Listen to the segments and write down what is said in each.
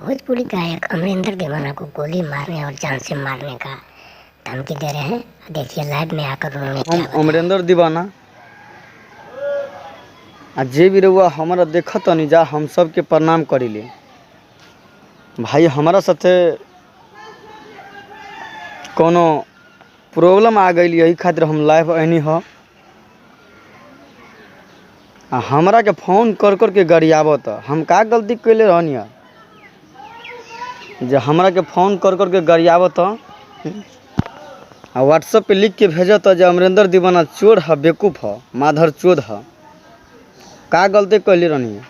भोजपुरी गायक अमरिंदर दीवाना को गोली मारने और जान से मारने का धमकी दे रहे हैं। देखिए लाइव में आकर उन्होंने क्या बताया। अमरिंदर दीवाना आ जे भी रहुआ हमारा देखत नहीं जा, हम सब के प्रणाम करीले। भाई हमारा साथे कोनो प्रॉब्लम आ गई, यही खातिर हम लाइव आनी हो। हमरा के फोन कर कर के गरियावत, हम का गलती कैले रहनी है जे हमरा के फोन कर कर के गरियावत आ व्हाट्सएप पे लिख के भेजत जे अमरिंदर दीवाना चोर है, बेवकूफ़ है, माधर चोद है। का गलती कैले रहनी है?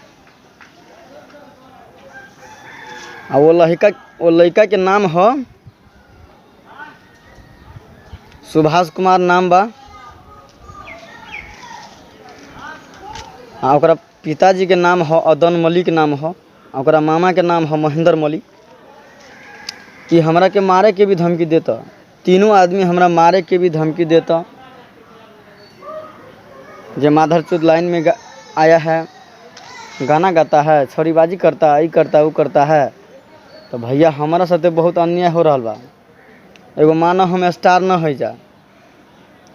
आ वो लड़का के नाम है सुभाष कुमार नाम बा। ओकरा पिताजी के नाम है अदन मलिक नाम है, ओकरा मामा के नाम है महेंद्र मलिक। कि हमरा के मारे के भी धमकी देता, तीनों आदमी हमरा मारे के भी धमकी देता। जे माधर चौध लाइन में आया है, गाना गाता है, छोरीबाजी करता है, ये करता है, वो करता है। तो भैया हमारा साथे बहुत अन्याय हो रहा बा। एगो मानो हम स्टार न हो जा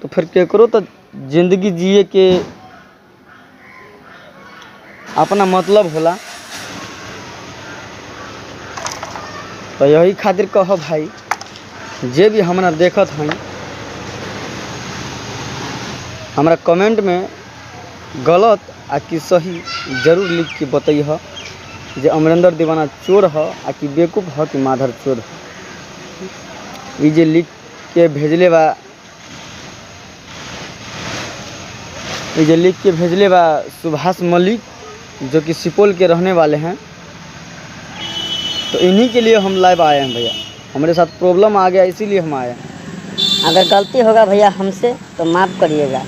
तो फिर केकरो तो जिंदगी जिए के अपना मतलब होला। तो यही खातिर कहो भाई, जे भी हमरा देखत हैं हमरा कमेंट में गलत आ कि सही जरूर लिख के बताइए जे अमरिंदर दीवाना चोर है आ कि बेवकूफ़ है कि माधर चोर है। ये जे लिख के भेजले बा, ये जे लिख के भेजले बा सुभाष मलिक, जो कि सुपौल के रहने वाले हैं। तो इन्हीं के लिए हम लाइव आए हैं भैया। हमारे साथ प्रॉब्लम आ गया, इसीलिए हम आए हैं। अगर गलती होगा भैया हमसे तो माफ़ करिएगा,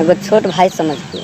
एगो छोट भाई समझ के।